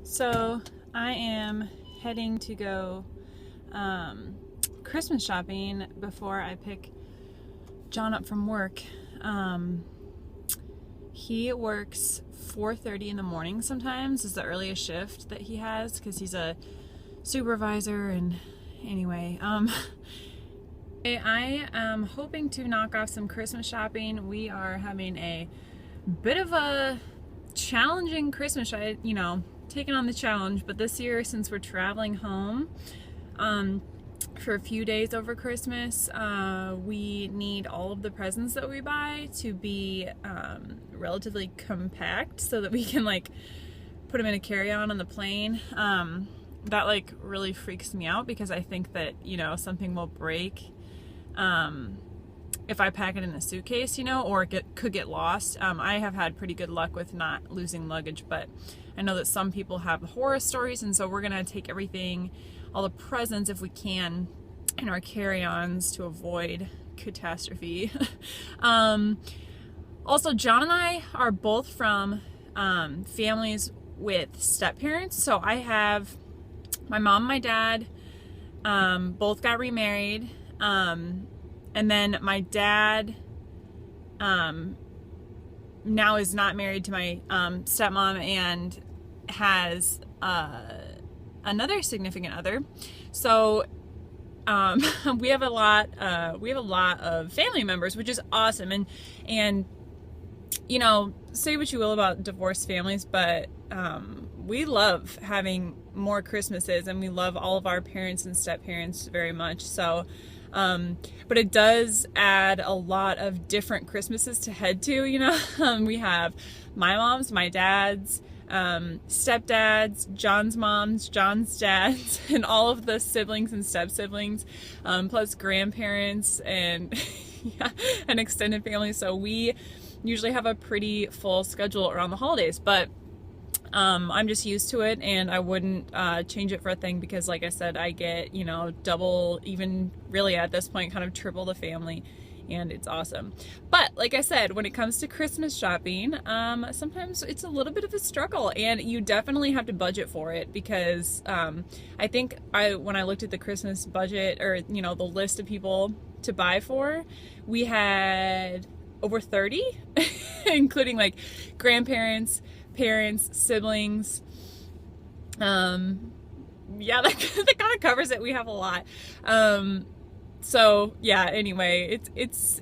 So I am heading to go Christmas shopping before I pick John up from work. He works 4:30 in the morning sometimes is the earliest shift that he has because he's a supervisor. And anyway, I am hoping to knock off some Christmas shopping. We are having a bit of a challenging Christmas, taking on the challenge, but this year, since we're traveling home for a few days over Christmas, we need all of the presents that we buy to be relatively compact so that we can put them in a carry-on the plane. That really freaks me out because I think that something will break if I pack it in a suitcase, or it could get lost. I have had pretty good luck with not losing luggage, but I know that some people have horror stories, and so we're gonna take everything, all the presents if we can, in our carry-ons to avoid catastrophe. Also, John and I are both from families with step-parents, so I have my mom and my dad both got remarried. And then my dad now is not married to my stepmom and has another significant other. So we have a lot of family members, which is awesome. And say what you will about divorced families, but we love having more Christmases, and we love all of our parents and step-parents very much. So but it does add a lot of different Christmases to head to, we have my mom's, my dad's, stepdads, John's mom's, John's dad's, and all of the siblings and step-siblings, plus grandparents and an extended family. So we usually have a pretty full schedule around the holidays, but I'm just used to it, and I wouldn't change it for a thing because, like I said, I get, double, even really at this point, kind of triple the family, and it's awesome. But like I said, when it comes to Christmas shopping, sometimes it's a little bit of a struggle, and you definitely have to budget for it because I think when I looked at the Christmas budget, or, the list of people to buy for, we had over 30, including grandparents, parents, siblings. That kind of covers it. We have a lot. So yeah, anyway, it's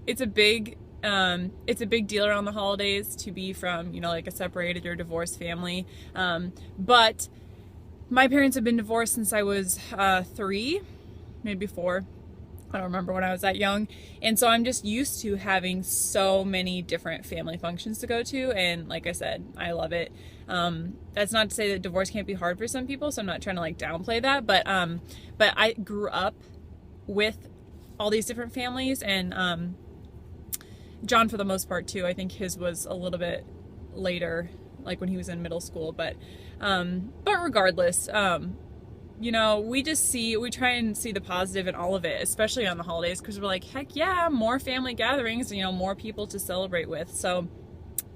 a big deal around the holidays to be from, a separated or divorced family. But my parents have been divorced since I was 3, maybe 4. I don't remember when I was that young. And so I'm just used to having so many different family functions to go to. And like I said, I love it. That's not to say that divorce can't be hard for some people, so I'm not trying to downplay that. But I grew up with all these different families, and John, for the most part too. I think his was a little bit later, when he was in middle school. But regardless, we try and see the positive in all of it, especially on the holidays, because we're like, heck yeah, more family gatherings, more people to celebrate with. So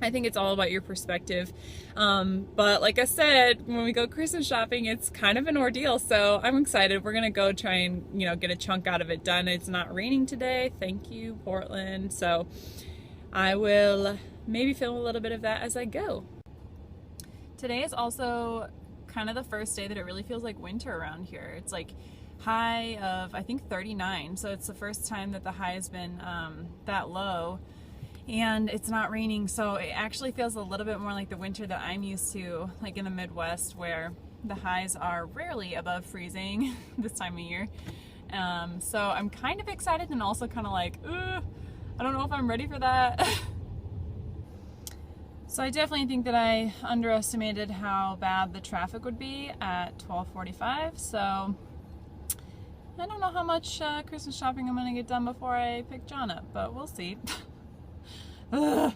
I think it's all about your perspective. But like I said, when we go Christmas shopping, it's kind of an ordeal. So I'm excited. We're going to go try and, get a chunk out of it done. It's not raining today. Thank you, Portland. So I will maybe film a little bit of that as I go. Today is also kind of the first day that it really feels like winter around here. It's high of, I think, 39. So it's the first time that the high has been that low, and it's not raining. So it actually feels a little bit more like the winter that I'm used to, in the Midwest, where the highs are rarely above freezing this time of year. So I'm kind of excited, and also kind of I don't know if I'm ready for that. So I definitely think that I underestimated how bad the traffic would be at 12:45. So I don't know how much Christmas shopping I'm going to get done before I pick John up, but we'll see. Ugh.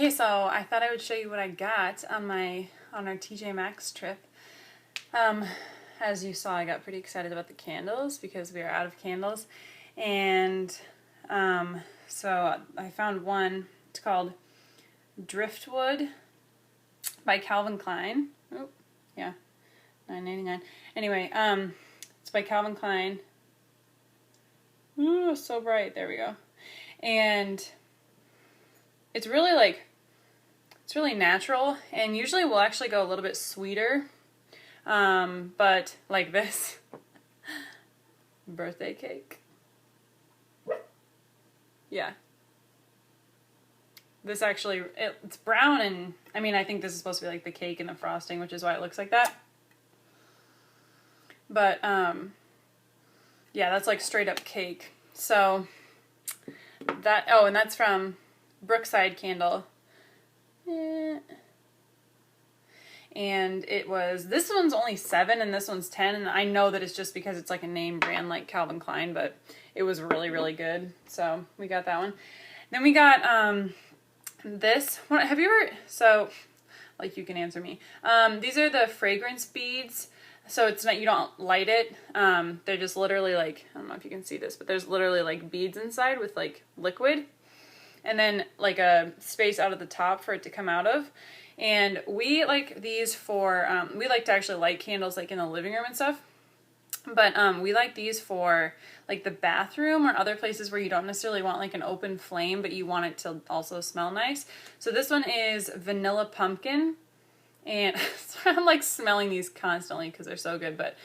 Okay, so I thought I would show you what I got on our TJ Maxx trip. As you saw, I got pretty excited about the candles because we are out of candles. And so I found one. It's called Driftwood by Calvin Klein. Oh, yeah, $9.99. Anyway, it's by Calvin Klein. Ooh, so bright. There we go. And it's really natural, and usually we'll actually go a little bit sweeter. But like this birthday cake. Yeah. This actually, it's brown, and I mean, I think this is supposed to be like the cake and the frosting, which is why it looks like that. But, yeah, that's like straight up cake. So that, oh, and that's from Brookside Candle. And it was, this one's only 7 and this one's 10, and I know that it's just because it's like a name brand like Calvin Klein, but it was really, really good. So we got that one. Then we got this one. Have you ever, so like you can answer me. These are the fragrance beads. So it's not, you don't light it. They're just literally like, I don't know if you can see this, but there's literally like beads inside with like liquid, and then like a space out at the top for it to come out of. And we like these for, we like to actually light candles like in the living room and stuff. But we like these for like the bathroom or other places where you don't necessarily want like an open flame, but you want it to also smell nice. So this one is Vanilla Pumpkin. And I'm like smelling these constantly because they're so good. But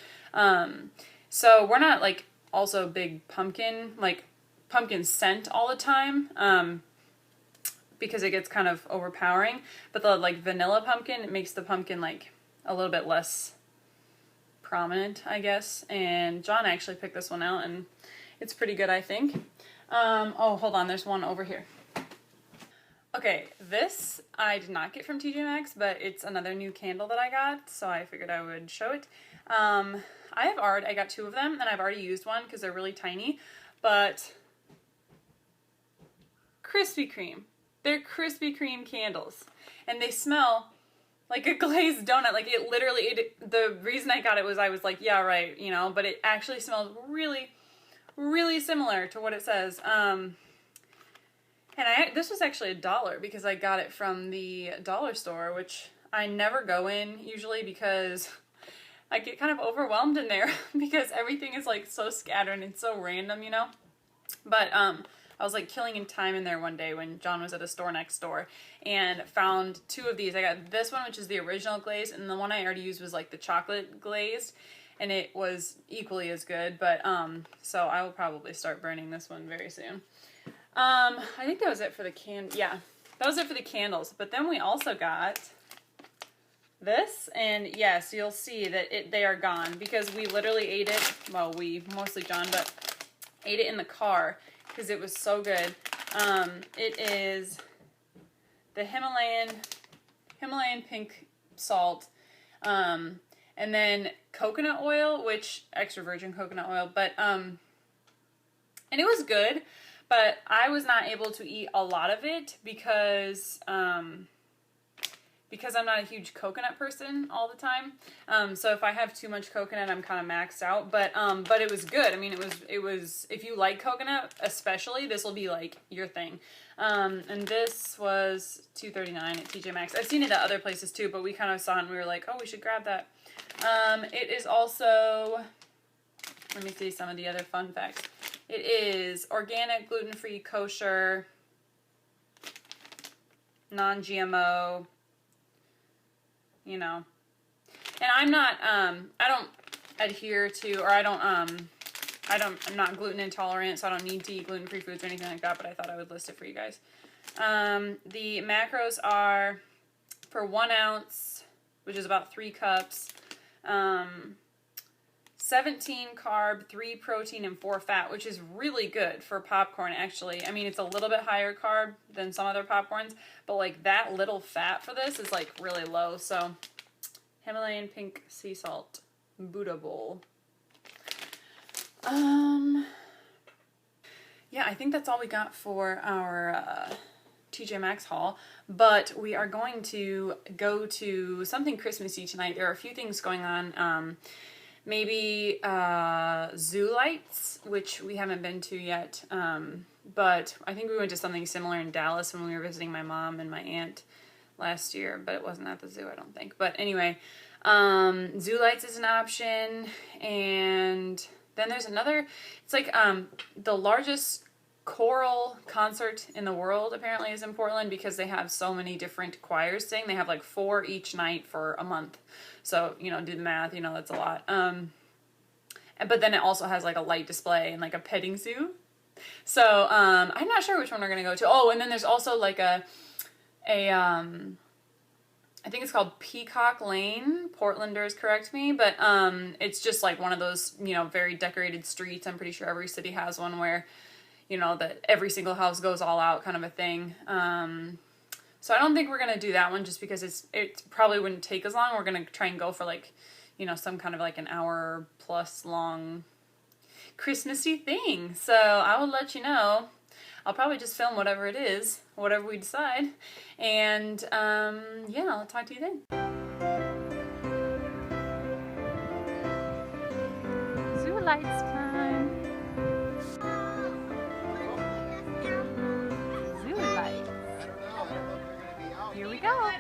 so we're not like also big pumpkin scent all the time. Because it gets kind of overpowering, but the like vanilla pumpkin, it makes the pumpkin like a little bit less prominent, I guess. And John actually picked this one out, and it's pretty good, I think. Oh, hold on, there's one over here. Okay, this I did not get from TJ Maxx, but it's another new candle that I got, so I figured I would show it. I got 2 of them, and I've already used one because they're really tiny, but Krispy Kreme. They're Krispy Kreme candles, and they smell like a glazed donut. Like it literally, the reason I got it was I was like, yeah, right, you know, but it actually smells really, really similar to what it says. And this was actually $1 because I got it from the dollar store, which I never go in usually because I get kind of overwhelmed in there because everything is like so scattered and so random, you know. But I was like killing time in there one day when John was at a store next door and found 2 of these. I got this one, which is the original glaze, and the one I already used was like the chocolate glazed, and it was equally as good. But so I will probably start burning this one very soon. I think that was it for the that was it for the candles. But then we also got this, and yes, you'll see that they are gone because we literally ate it. Well, mostly John, but ate it in the car because it was so good. It is the Himalayan pink salt, and then coconut oil, which extra virgin coconut oil, but and it was good, but I was not able to eat a lot of it because I'm not a huge coconut person all the time. So if I have too much coconut, I'm kind of maxed out. But it was good. I mean, it was if you like coconut, especially, this will be like your thing. And this was $2.39 at TJ Maxx. I've seen it at other places too, but we kind of saw it and we were like, oh, we should grab that. It is also, let me see some of the other fun facts. It is organic, gluten-free, kosher, non-GMO. You know, and I'm not, I don't adhere to, or I'm not gluten intolerant, so I don't need to eat gluten-free foods or anything like that, but I thought I would list it for you guys. The macros are for 1 ounce, which is about 3 cups, 17 carb, 3 protein, and 4 fat, which is really good for popcorn, actually. I mean, it's a little bit higher carb than some other popcorns, but like that little fat for this is like really low. So Himalayan pink sea salt Buddha bowl. Yeah, I think that's all we got for our TJ Maxx haul, but we are going to go to something Christmassy tonight. There are a few things going on. Maybe zoo lights, which we haven't been to yet, but I think we went to something similar in Dallas when we were visiting my mom and my aunt last year, but it wasn't at the zoo, I don't think. But anyway, zoo lights is an option, and then there's another, it's like the largest choral concert in the world apparently is in Portland because they have so many different choirs sing. They have like 4 each night for a month. So, you know, do the math, you know, that's a lot. But then it also has like a light display and like a petting zoo. So, I'm not sure which one we're going to go to. Oh, and then there's also like I think it's called Peacock Lane. Portlanders correct me, but it's just like one of those, you know, very decorated streets. I'm pretty sure every city has one where, you know, that every single house goes all out kind of a thing. So I don't think we're going to do that one just because it probably wouldn't take as long. We're going to try and go for like, you know, some kind of like an hour plus long Christmassy thing. So I will let you know. I'll probably just film whatever it is, whatever we decide. And yeah, I'll talk to you then. Zoo lights time. Zoo lights. Here we go.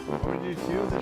What would you choose?